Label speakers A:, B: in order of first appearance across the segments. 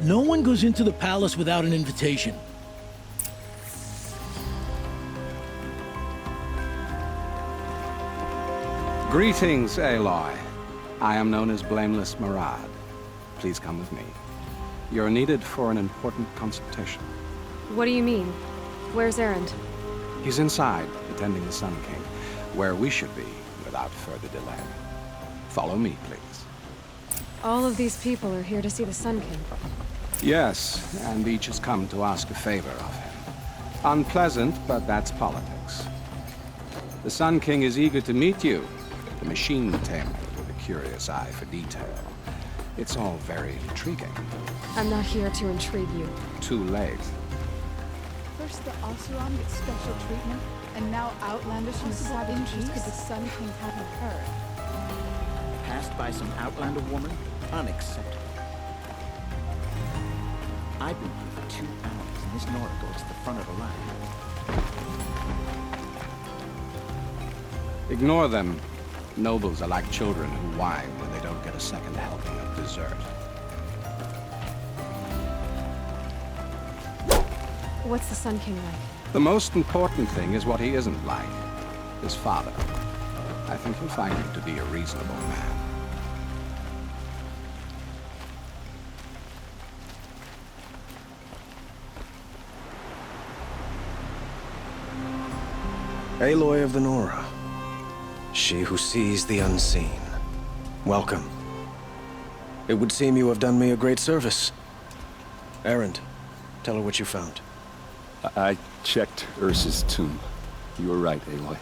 A: No one goes into the palace without an invitation.
B: Greetings, Aloy. I am known as Blameless Murad. Please come with me. You're needed for an important consultation.
C: What do you mean? Where's Erend?
B: He's inside, attending the Sun King, where we should be without further delay. Follow me, please.
C: All of these people are here to see the Sun King.
B: Yes, and each has come to ask a favor of him. Unpleasant, but that's politics. The Sun King is eager to meet you, the machine tamer with a curious eye for detail. It's all very intriguing.
C: I'm not here to intrigue you.
B: Too late.
D: First the Oseram gets special treatment, and now Outlanders from the Savage East could the Sun King haven't heard.
E: Passed by some Outlander woman? Unacceptable. I've been here for 2 hours, and this Nora goes to the front of the line.
B: Ignore them. Nobles are like children who whine when they don't get a second helping of dessert.
C: What's the Sun King like?
B: The most important thing is what he isn't like. His father. I think you'll find him to be a reasonable man.
F: Aloy of the Nora. She who sees the unseen. Welcome. It would seem you have done me a great service. Erend, tell her what you found.
G: I checked Ursa's tomb. You were right, Aloy.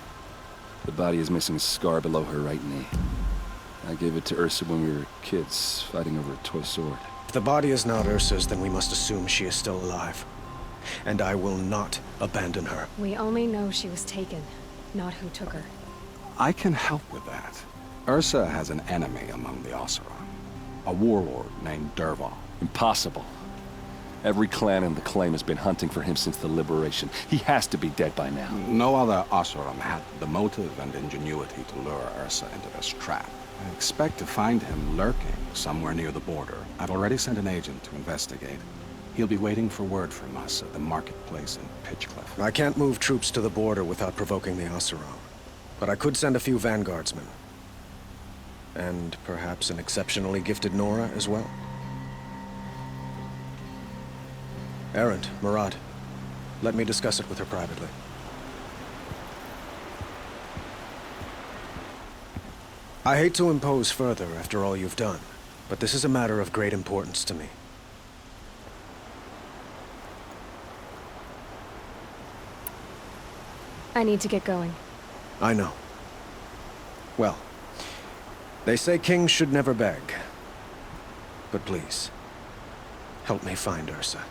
G: The body is missing a scar below her right knee. I gave it to Ursa when we were kids, fighting over a toy sword.
F: If the body is not Ursa's, then we must assume she is still alive. And I will not abandon her.
C: We only know she was taken, not who took her.
B: I can help with that. Ursa has an enemy among the Oseram. A warlord named Dervahl.
G: Impossible. Every clan in the claim has been hunting for him since the liberation. He has to be dead by now.
B: No other Oseram had the motive and ingenuity to lure Ursa into this trap. I expect to find him lurking somewhere near the border. I've already sent an agent to investigate. He'll be waiting for word from us at the marketplace in Pitchcliff.
F: I can't move troops to the border without provoking the Oseram. But I could send a few vanguardsmen. And perhaps an exceptionally gifted Nora as well. Erend, Murad, let me discuss it with her privately. I hate to impose further after all you've done, but this is a matter of great importance to me.
C: I need to get going.
F: I know. Well, they say kings should never beg. But please, help me find Ursa.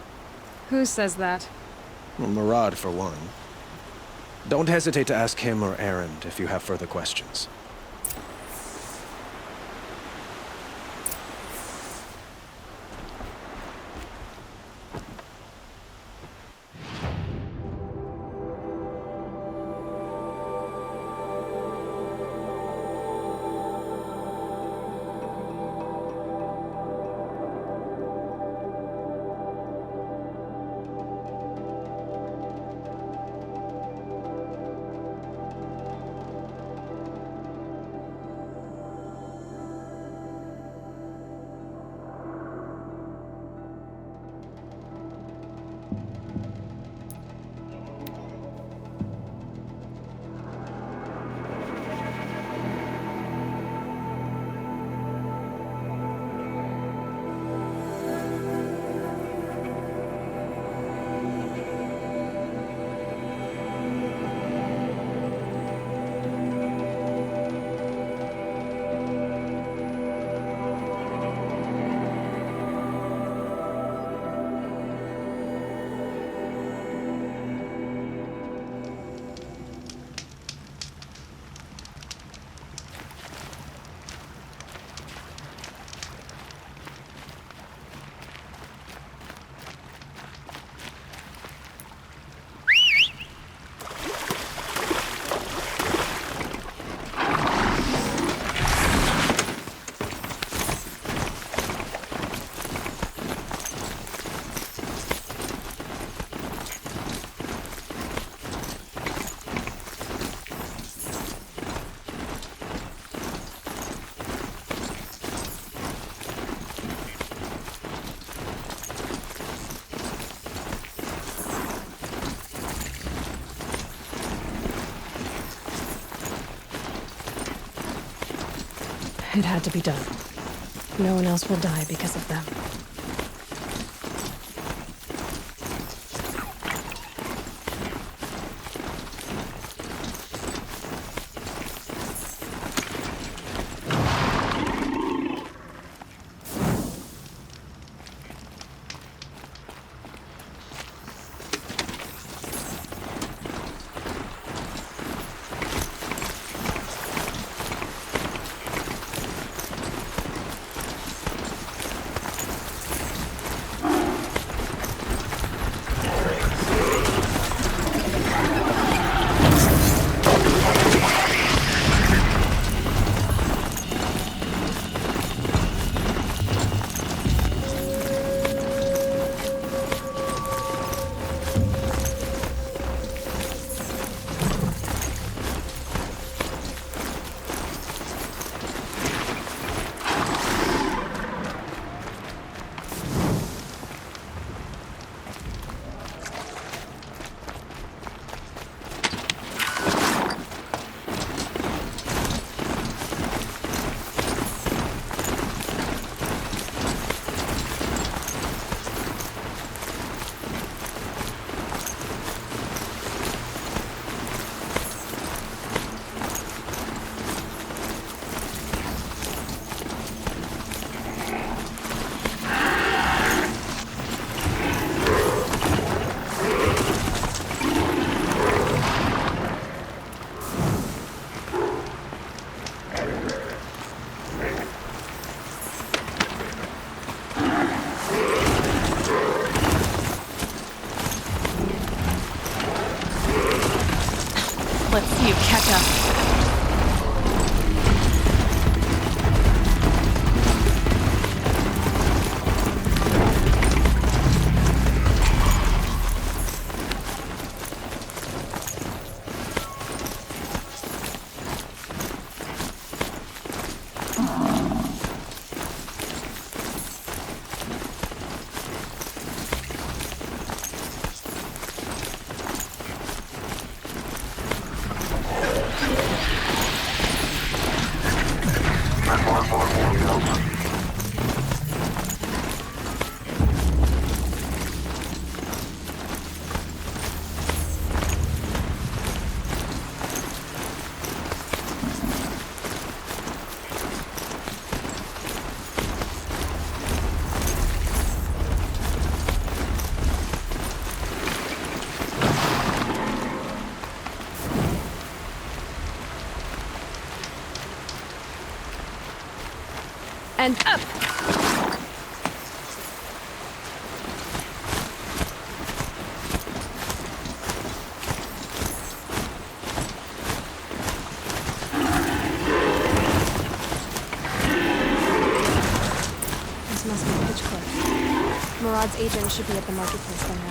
C: Who says that?
F: Well, Murad, for one. Don't hesitate to ask him or Erend if you have further questions.
C: It had to be done. No one else will die because of them.
H: Let's see you catch up.
C: And up! This must be Pitchcliff. Murad's agent should be at the marketplace by now.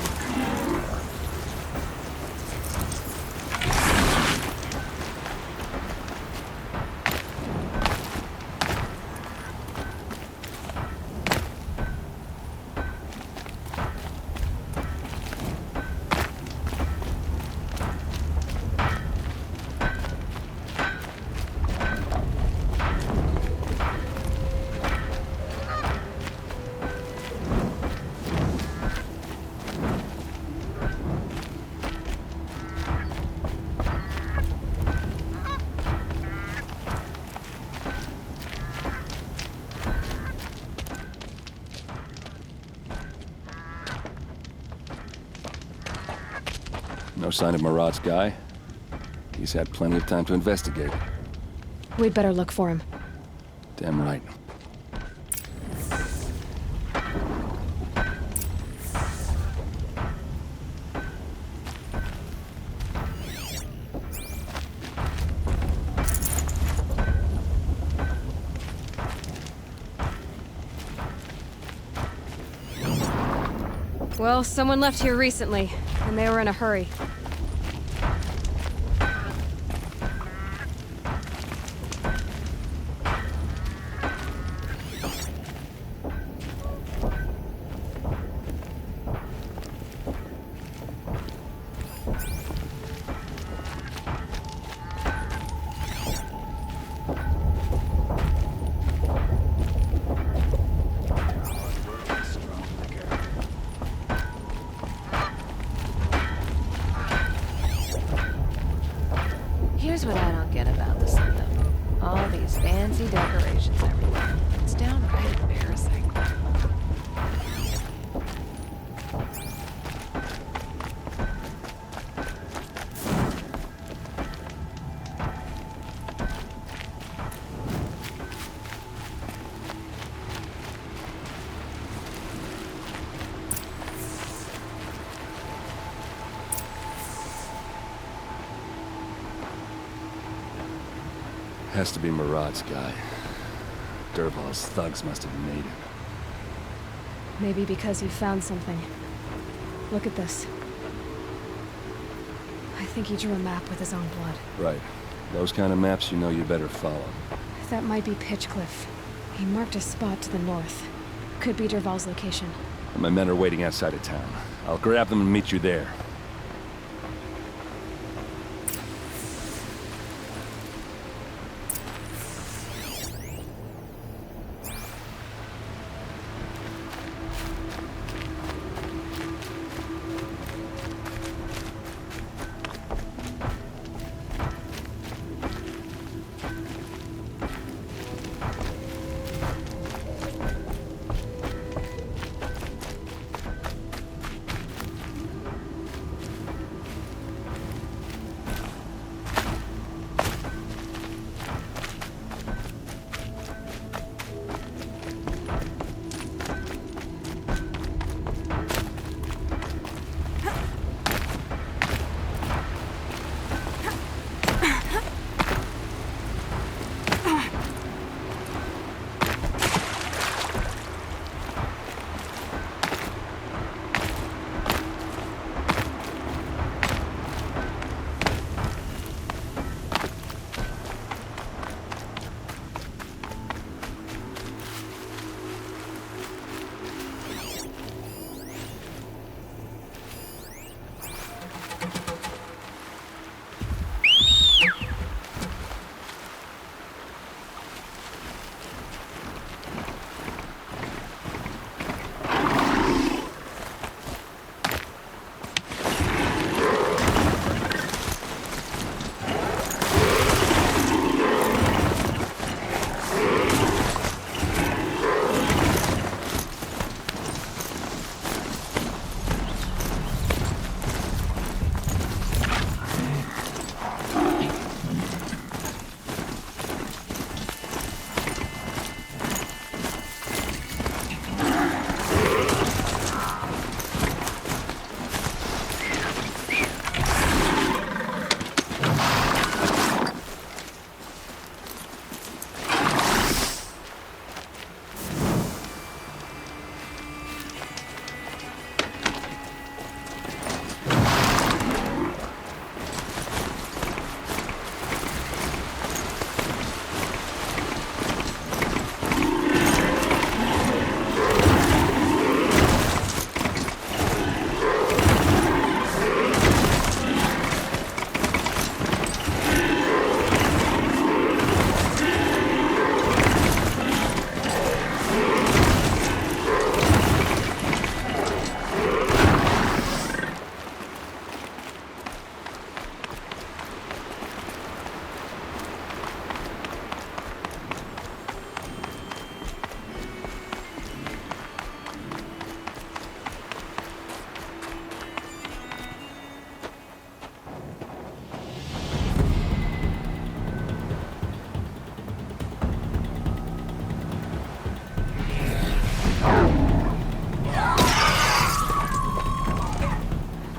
G: No sign of Murad's guy. He's had plenty of time to investigate.
C: We'd better look for him.
G: Damn right.
C: Well, someone left here recently, and they were in a hurry.
H: about the sun, though. All these fancy decorations everywhere. It's downright embarrassing.
G: Has to be Murad's guy. Dervahl's thugs must have made him.
C: Maybe because he found something. Look at this. I think he drew a map with his own blood.
G: Right. Those kind of maps you know you better follow.
C: That might be Pitchcliff. He marked a spot to the north. Could be Dervahl's location.
G: My men are waiting outside of town. I'll grab them and meet you there.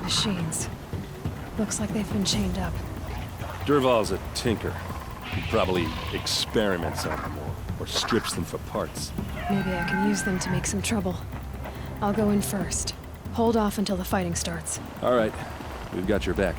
C: Machines. Looks like they've been chained up.
G: Dervahl's a tinker. He probably experiments on them or strips them for parts.
C: Maybe I can use them to make some trouble. I'll go in first. Hold off until the fighting starts.
G: All right. We've got your back.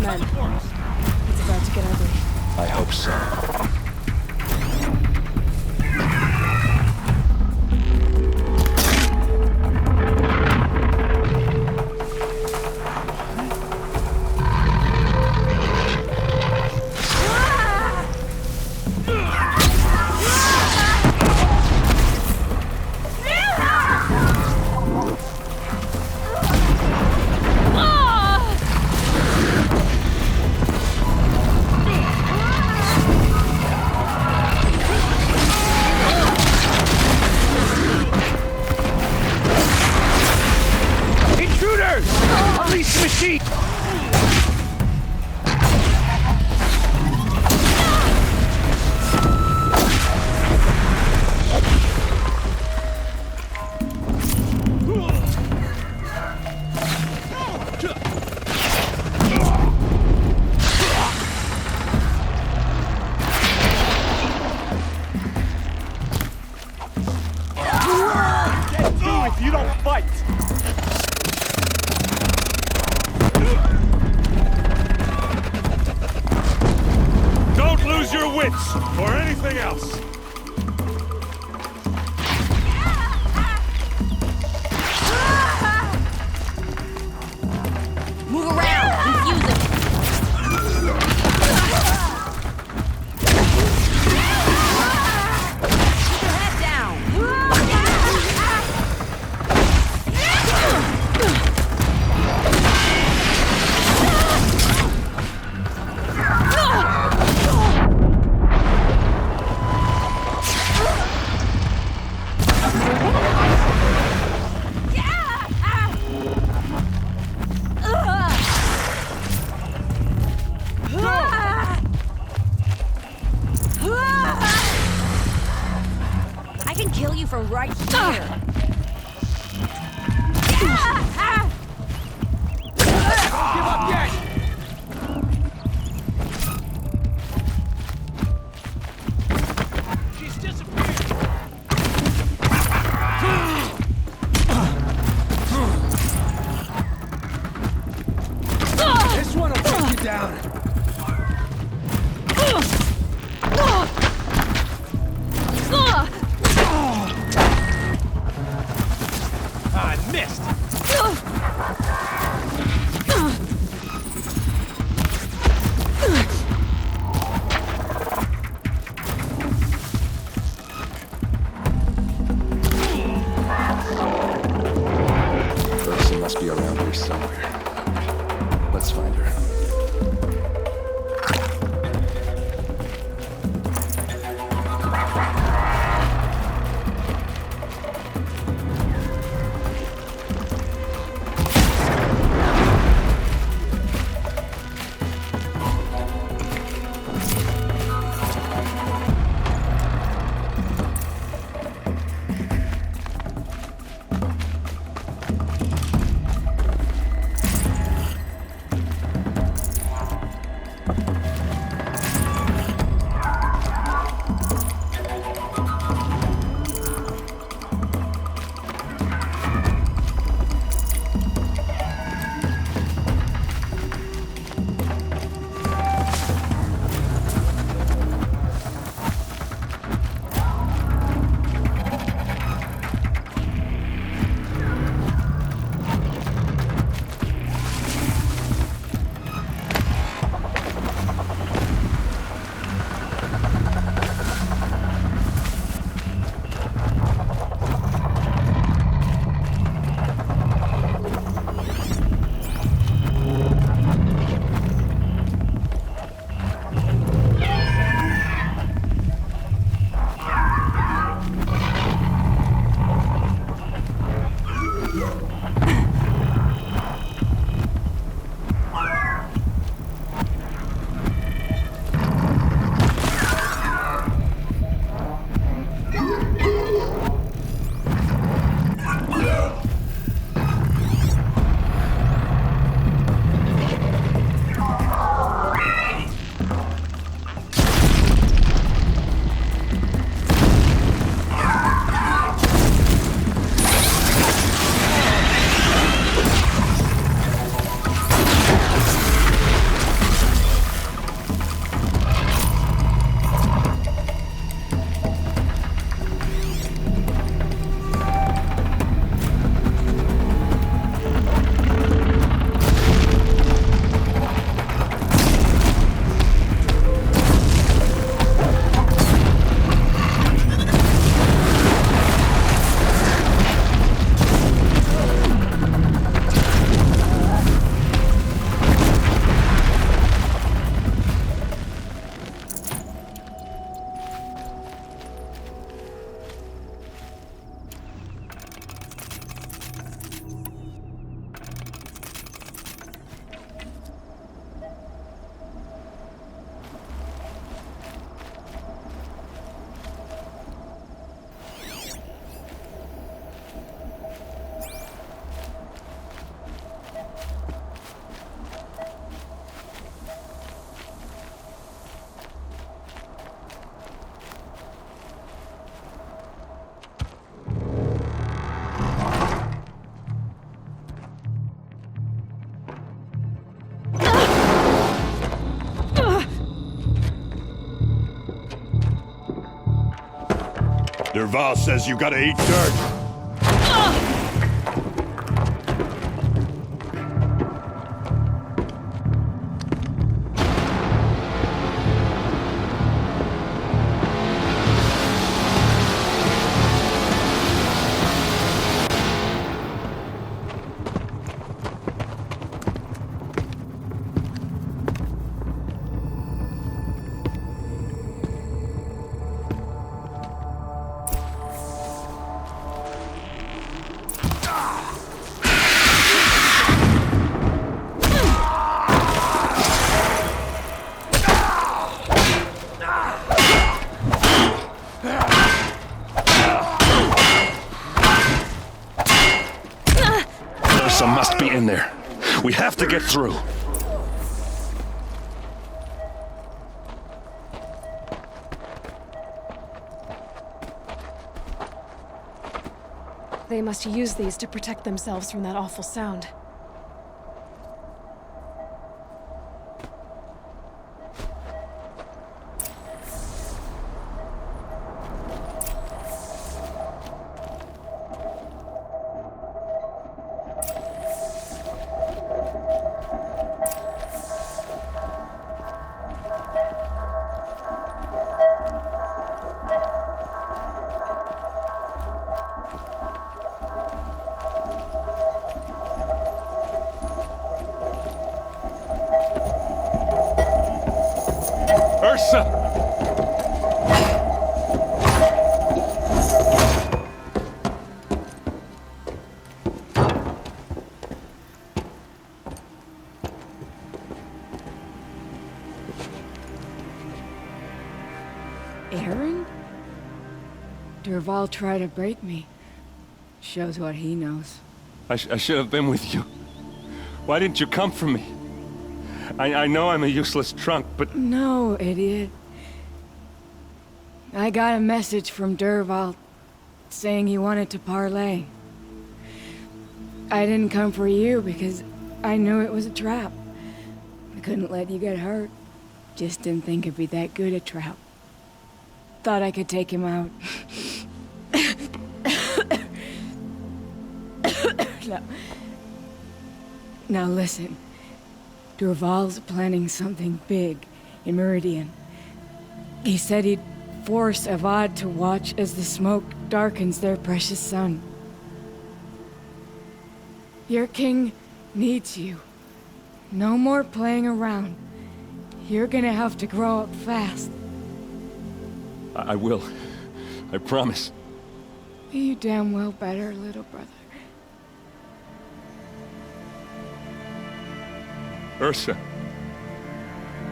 C: men. It's about to get ugly.
F: I hope so.
I: Or anything else.
H: Move around! Confuse him! Keep your head down! I can kill you from right here.
B: Don't give up yet!
A: She's disappeared.
B: This one will take you down.
I: Derval says you gotta eat dirt.
J: Ursa must be in there. We have to get through.
C: They must use these to protect themselves from that awful sound.
I: Ursa!
K: Aaron? Derval tried to break me. Shows what he knows.
G: I should have been with you. Why didn't you come for me? I know I'm a useless trunk, but...
K: No, idiot. I got a message from Derval saying he wanted to parlay. I didn't come for you because I knew it was a trap. I couldn't let you get hurt. Just didn't think it'd be that good a trap. Thought I could take him out. Now listen. Derval's planning something big in Meridian. He said he'd force Avad to watch as the smoke darkens their precious sun. Your king needs you. No more playing around. You're gonna have to grow up fast.
G: I will. I promise.
K: You damn well better, little brother.
G: Ursa.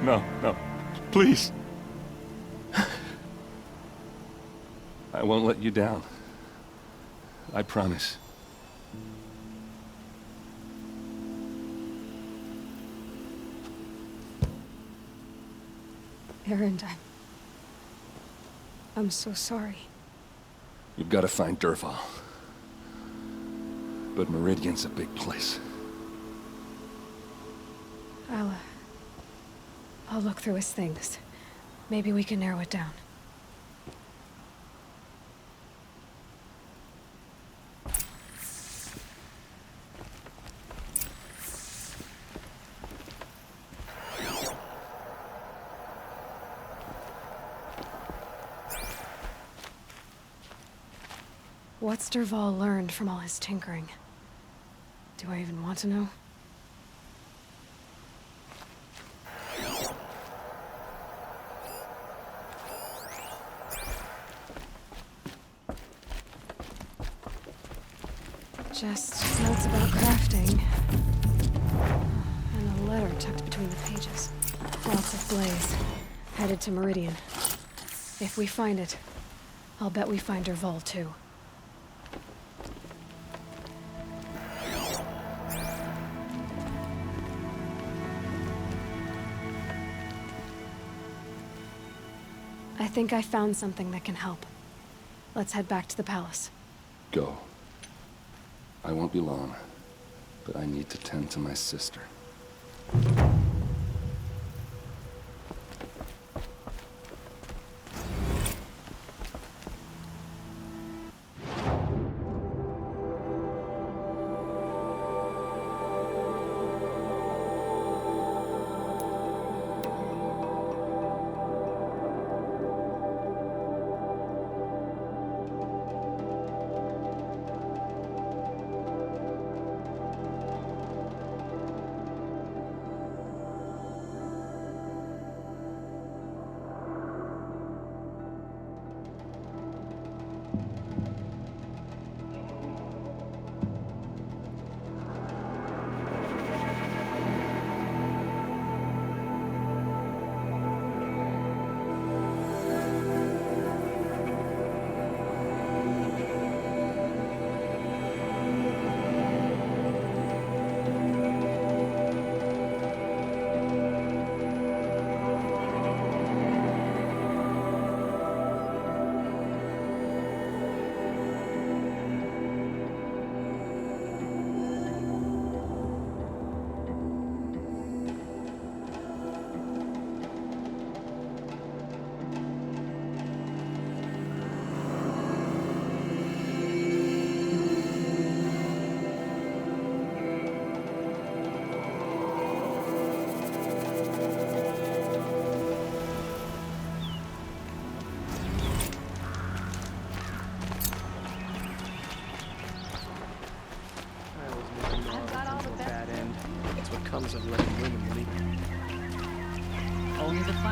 G: No, please. I won't let you down. I promise.
C: Aaron, I'm so sorry.
G: You've got to find Derval. But Meridian's a big place.
C: I'll look through his things. Maybe we can narrow it down. What's Derval learned from all his tinkering? Do I even want to know? Just notes about crafting. And a letter tucked between the pages. Lots of blaze. Headed to Meridian. If we find it, I'll bet we find Derval too. I think I found something that can help. Let's head back to the palace.
G: Go. I won't be long, but I need to tend to my sister.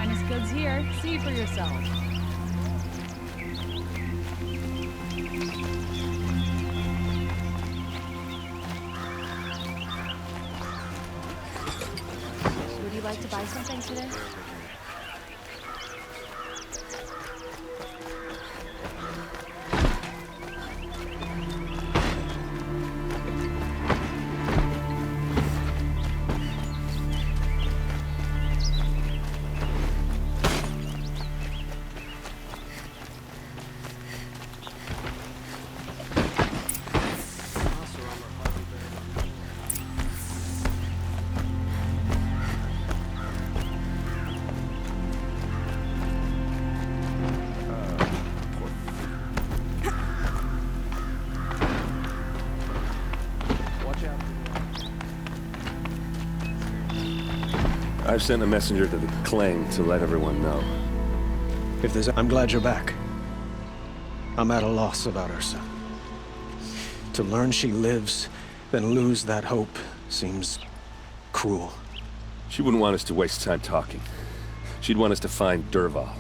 D: Finest goods here. See for yourself.
H: Would you like to buy something today?
G: I've sent a messenger to the claim to let everyone know.
F: If there's... I'm glad you're back. I'm at a loss about Ursa. To learn she lives, then lose that hope, seems cruel.
G: She wouldn't want us to waste time talking. She'd want us to find Dervahl.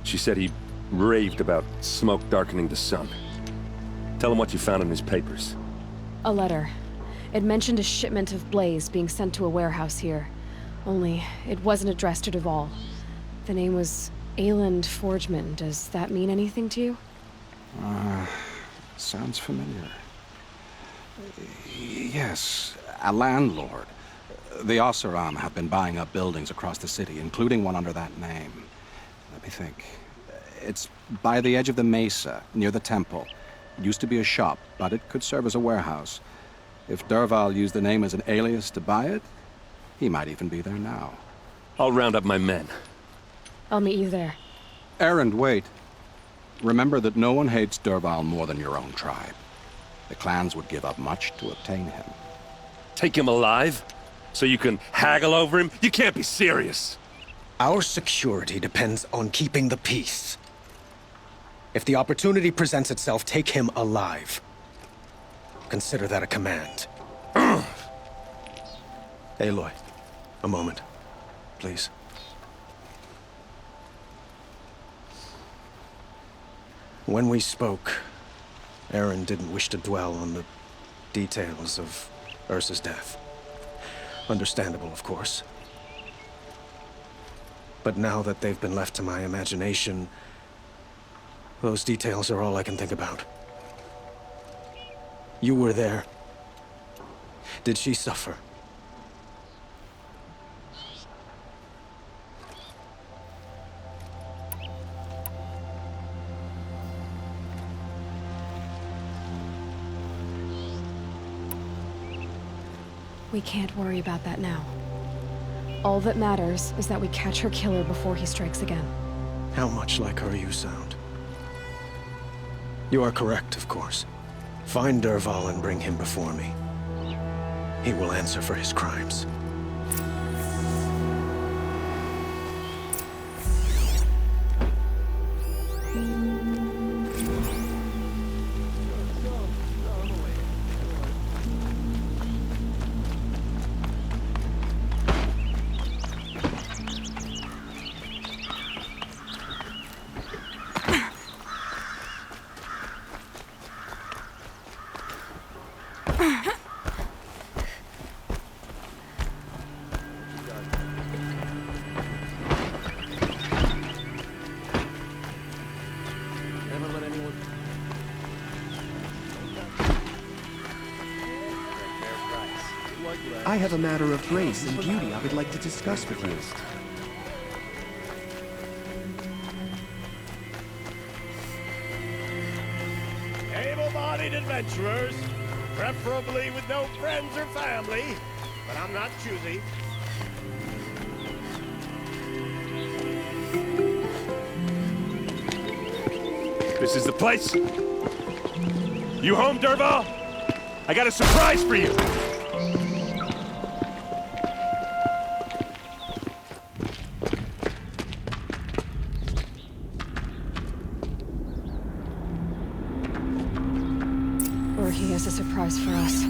G: She said he raved about smoke darkening the sun. Tell him what you found in his papers.
C: A letter. It mentioned a shipment of blaze being sent to a warehouse here. Only, it wasn't addressed to Dervahl. The name was Ayland Forgeman. Does that mean anything to you?
B: Sounds familiar. Yes, a landlord. The Oseram have been buying up buildings across the city, including one under that name. Let me think. It's by the edge of the mesa, near the temple. It used to be a shop, but it could serve as a warehouse. If Dervahl used the name as an alias to buy it, he might even be there now.
G: I'll round up my men.
C: I'll meet you there.
B: Erend, wait. Remember that no one hates Dervahl more than your own tribe. The clans would give up much to obtain him.
G: Take him alive? So you can haggle over him? You can't be serious.
F: Our security depends on keeping the peace. If the opportunity presents itself, take him alive. Consider that a command. Aloy, a moment, please. When we spoke, Erend didn't wish to dwell on the details of Ursa's death. Understandable, of course. But now that they've been left to my imagination, those details are all I can think about. You were there. Did she suffer?
C: We can't worry about that now. All that matters is that we catch her killer before he strikes again.
F: How much like her you sound. You are correct, of course. Find Dervahl and bring him before me. He will answer for his crimes.
E: I have a matter of grace and beauty I would like to discuss with you.
I: Able-bodied adventurers, preferably with no friends or family, but I'm not choosy.
G: This is the place. You home, Dervahl? I got a surprise for you.
C: Or he has a surprise for us.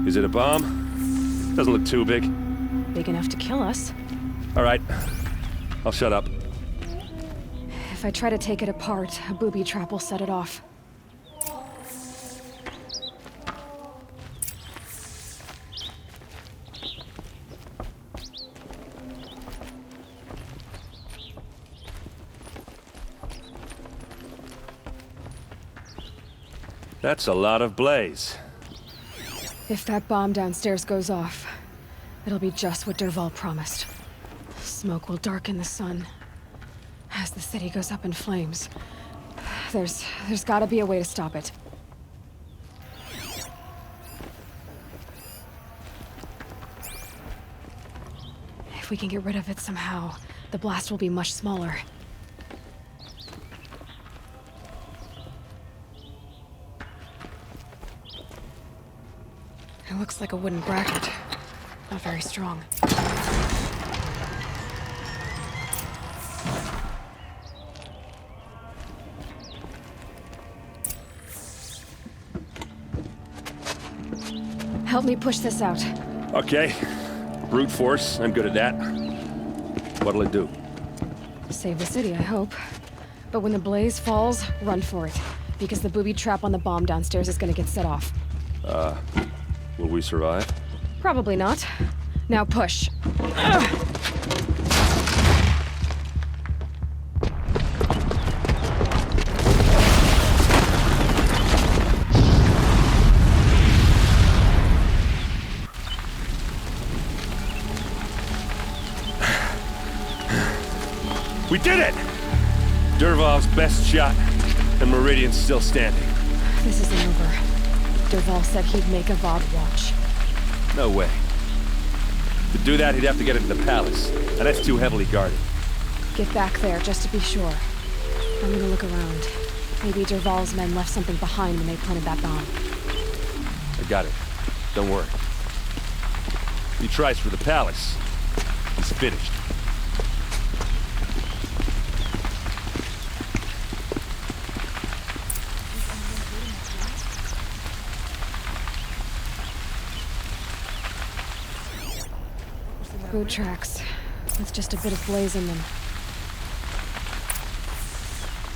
G: Is it a bomb? Doesn't look too big.
C: Big enough to kill us.
G: All right. I'll shut up.
C: If I try to take it apart, a booby trap will set it off.
J: That's a lot of blaze.
C: If that bomb downstairs goes off, it'll be just what Dervahl promised. Smoke will darken the sun as the city goes up in flames. There's gotta be a way to stop it. If we can get rid of it somehow, the blast will be much smaller. It looks like a wooden bracket. Not very strong. Help me push this out.
J: Okay. Brute force, I'm good at that. What'll it do?
C: Save the city, I hope. But when the blaze falls, run for it. Because the booby trap on the bomb downstairs is gonna get set off.
J: Will we survive?
C: Probably not. Now push.
J: We did it! Dervahl's best shot, and Meridian's still standing.
C: This isn't over. Dervahl said he'd make a VOD watch.
J: No way. To do that, he'd have to get into the palace, and that's too heavily guarded.
C: Get back there, just to be sure. I'm gonna look around. Maybe Dervahl's men left something behind when they planted that bomb.
J: I got it. Don't worry. If he tries for the palace, he's finished.
C: Boot tracks, with just a bit of blaze in them.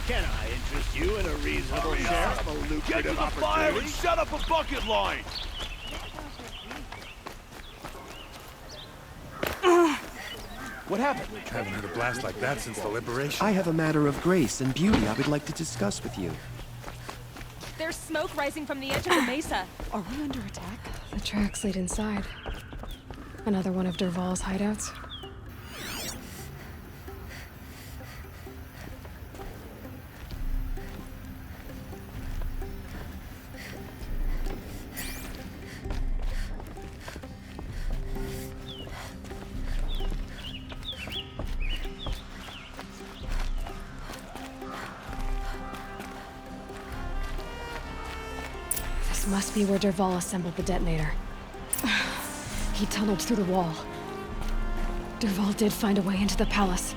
I: Can I interest you in a reasonable share of a lucrative opportunity?
L: Shut up a bucket line!
E: What happened?
L: Haven't had a blast like that since the liberation.
E: I have a matter of grace and beauty I would like to discuss with you.
M: There's smoke rising from the edge of the mesa.
D: Are we under attack?
C: The tracks lead inside. Another one of Dervahl's hideouts. This must be where Dervahl assembled the detonator. He tunneled through the wall. Dervahl did find a way into the palace.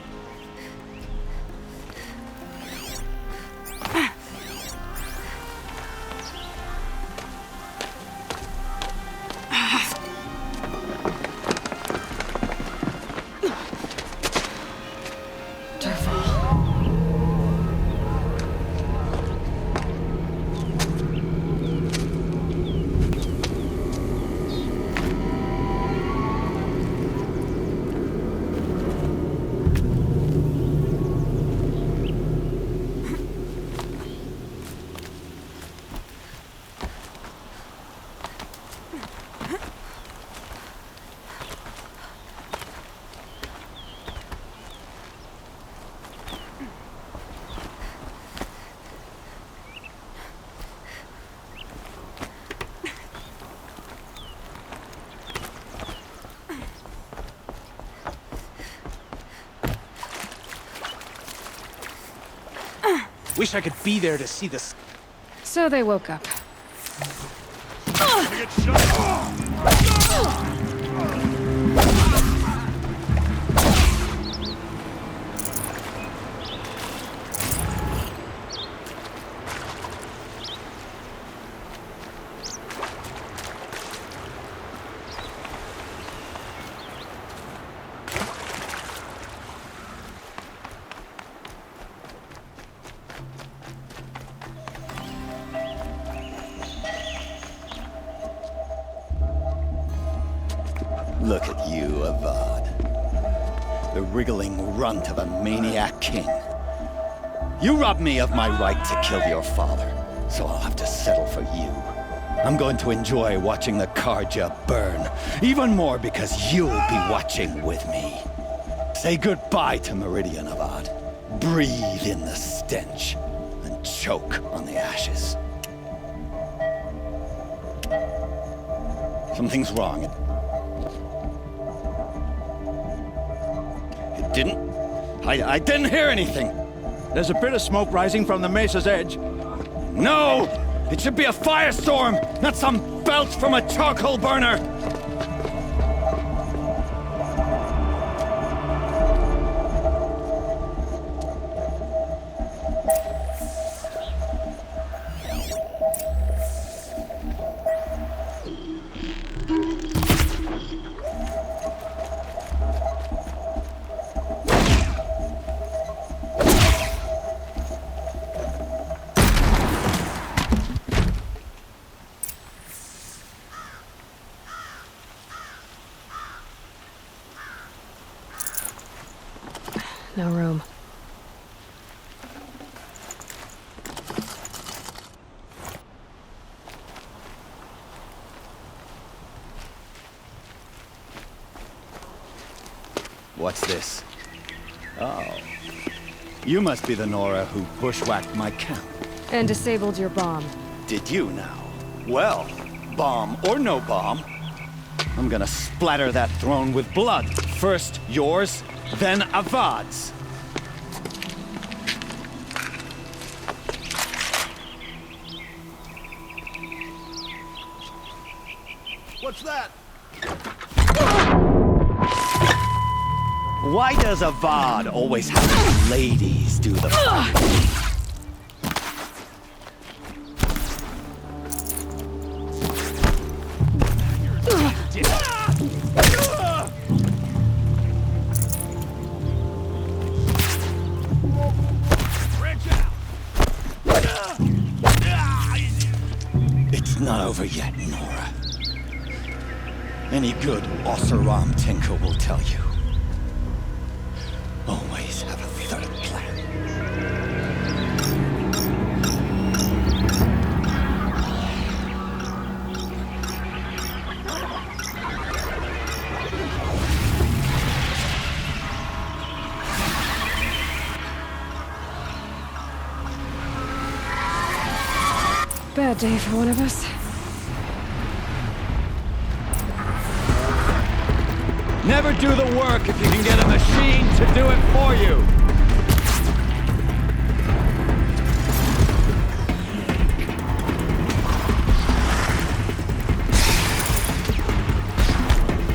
L: Wish I could be there to see this.
C: So they woke up.
E: Look at you, Avad. The wriggling runt of a maniac king. You robbed me of my right to kill your father, so I'll have to settle for you. I'm going to enjoy watching the Karja burn, even more because you'll be watching with me. Say goodbye to Meridian, Avad. Breathe in the stench, and choke on the ashes. Something's wrong. It didn't... I didn't hear anything.
L: There's a bit of smoke rising from the mesa's edge.
E: No! It should be a firestorm, not some belch from a charcoal burner!
C: No room.
E: What's this? Oh. You must be the Nora who bushwhacked my camp.
C: And disabled your bomb.
E: Did you now? Well, bomb or no bomb, I'm gonna splatter that throne with blood. First yours, then Avad's.
L: What's that?
E: Why does Avad always have the ladies do the fighting? It's not over yet, Nora. Any good Oseram tinker will tell you. Always have a third plan.
C: Bad day for one of us.
E: Never do the work if you can get a machine to do it for you.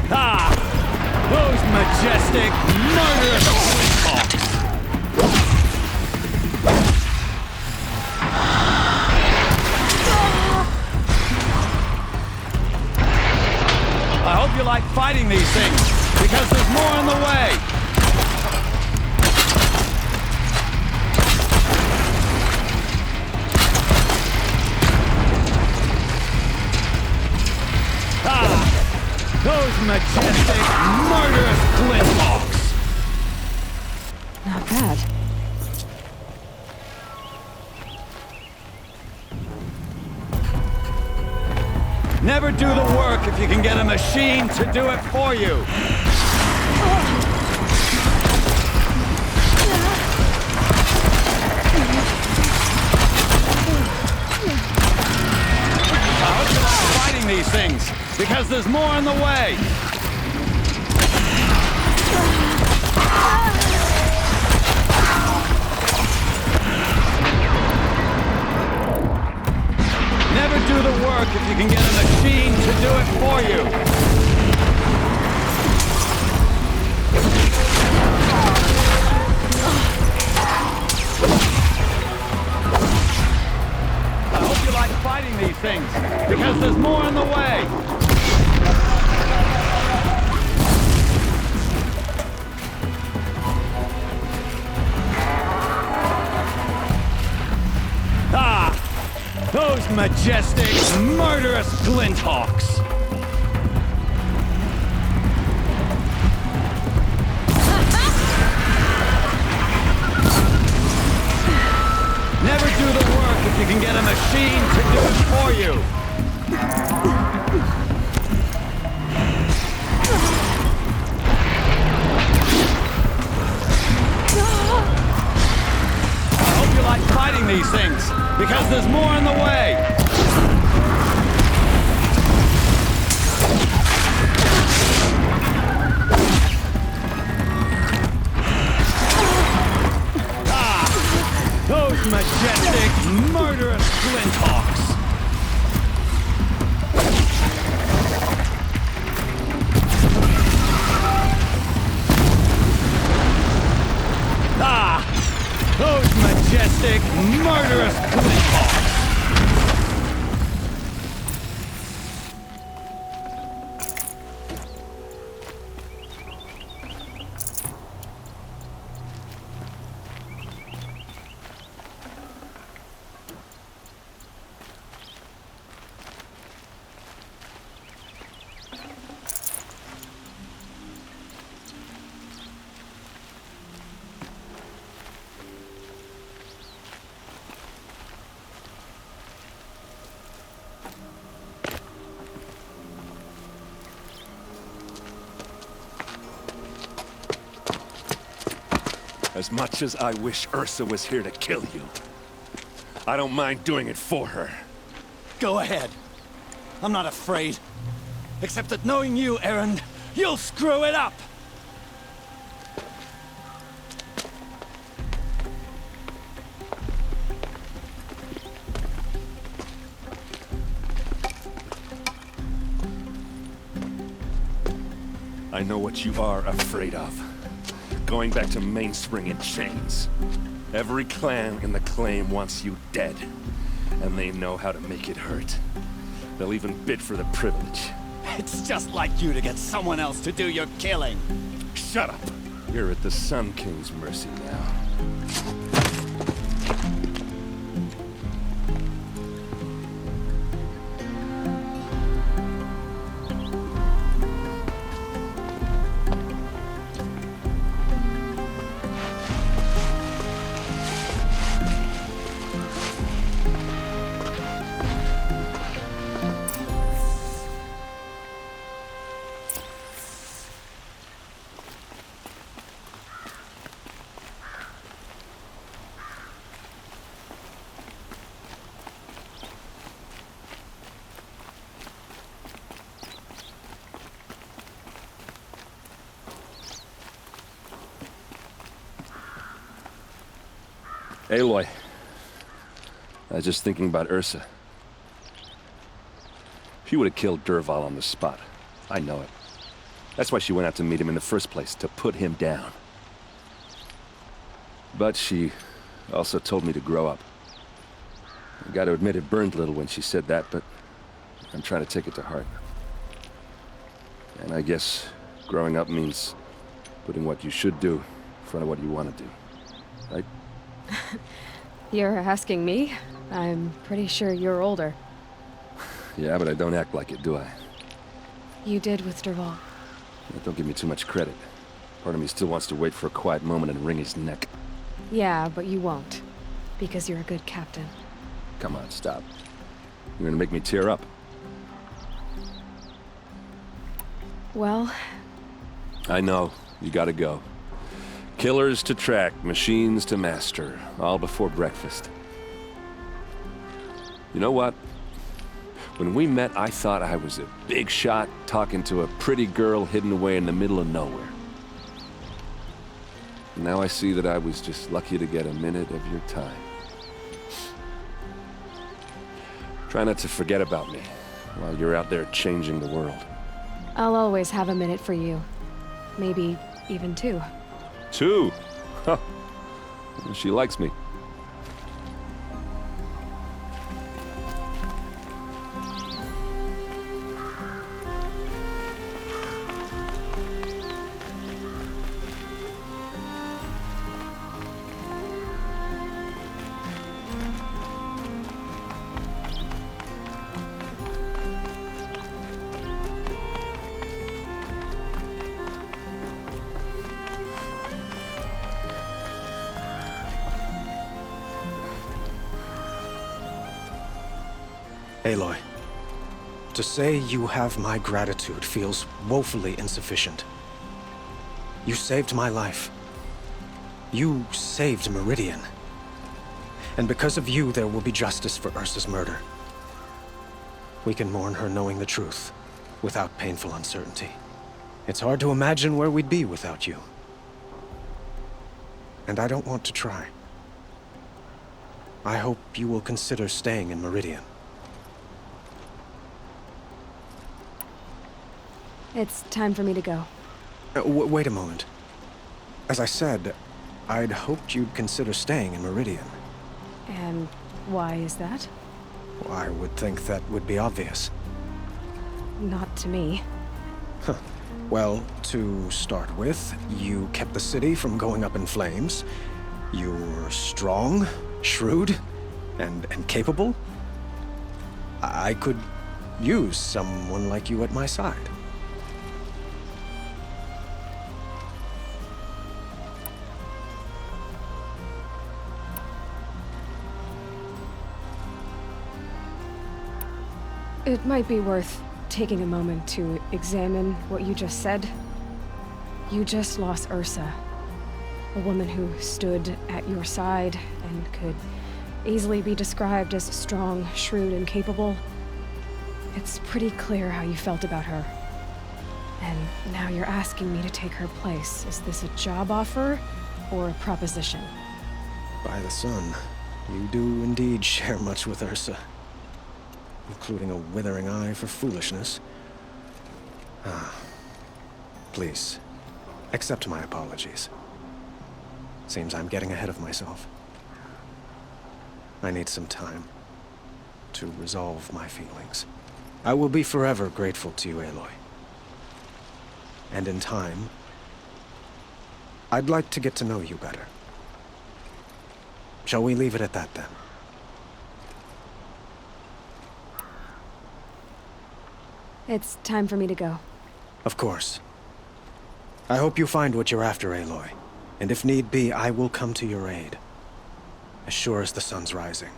E: Ah! Those majestic, murderous windhawks! I hope you like fighting these things, because there's more on the way! Ah! Those majestic, murderous flinthawks!
C: Not bad.
E: Never do the work if you can get a machine to do it for you! I hope you like fighting these things, because there's more on the way! Never do the work if you can get a machine to do it for you. I hope you like fighting these things, because there's more on the way. Ah! Those majestic, murderous glinthawks!
L: can get a machine to do it for you. I hope you like fighting these things, because there's more in the way. Those majestic, murderous flinthawks! Those majestic, murderous flinthawks!
J: As much as I wish Ursa was here to kill you, I don't mind doing it for her.
L: Go ahead. I'm not afraid. Except that knowing you, Erend, you'll screw it up!
J: I know what you are afraid of. Going back to Mainspring in chains. Every clan in the claim wants you dead. And they know how to make it hurt. They'll even bid for the privilege.
L: It's just like you to get someone else to do your killing.
J: Shut up! You're at the Sun King's mercy now. Aloy, I was just thinking about Ursa. She would have killed Dervahl on the spot. I know it. That's why she went out to meet him in the first place, to put him down. But she also told me to grow up. I gotta admit it burned a little when she said that, but I'm trying to take it to heart. And I guess growing up means putting what you should do in front of what you want to do. Right?
C: You're asking me? I'm pretty sure you're older.
J: Yeah, but I don't act like it, do I?
C: You did with Dervahl.
J: Don't give me too much credit. Part of me still wants to wait for a quiet moment and wring his neck.
C: Yeah, but you won't. Because you're a good captain.
J: Come on, stop. You're gonna make me tear up.
C: Well...
J: I know. You gotta go. Killers to track, machines to master, all before breakfast. You know what? When we met, I thought I was a big shot talking to a pretty girl hidden away in the middle of nowhere. Now I see that I was just lucky to get a minute of your time. Try not to forget about me while you're out there changing the world.
C: I'll always have a minute for you. Maybe even two.
J: Two? Huh. She likes me.
F: Aloy, to say you have my gratitude feels woefully insufficient. You saved my life. You saved Meridian. And because of you, there will be justice for Ursa's murder. We can mourn her knowing the truth, without painful uncertainty. It's hard to imagine where we'd be without you. And I don't want to try. I hope you will consider staying in Meridian.
C: It's time for me to go.
F: Wait a moment. As I said, I'd hoped you'd consider staying in Meridian.
C: And why is that?
F: Well, I would think that would be obvious.
C: Not to me.
F: Huh. Well, to start with, you kept the city from going up in flames. You were strong, shrewd, and capable. I could use someone like you at my side.
C: It might be worth taking a moment to examine what you just said. You just lost Ursa, a woman who stood at your side and could easily be described as strong, shrewd, and capable. It's pretty clear how you felt about her. And now you're asking me to take her place. Is this a job offer or a proposition?
F: By the sun, you do indeed share much with Ursa. Including a withering eye for foolishness. Please, accept my apologies. Seems I'm getting ahead of myself. I need some time to resolve my feelings. I will be forever grateful to you, Aloy. And in time, I'd like to get to know you better. Shall we leave it at that, then?
C: It's time for me to go.
F: Of course. I hope you find what you're after, Aloy. And if need be, I will come to your aid. As sure as the sun's rising.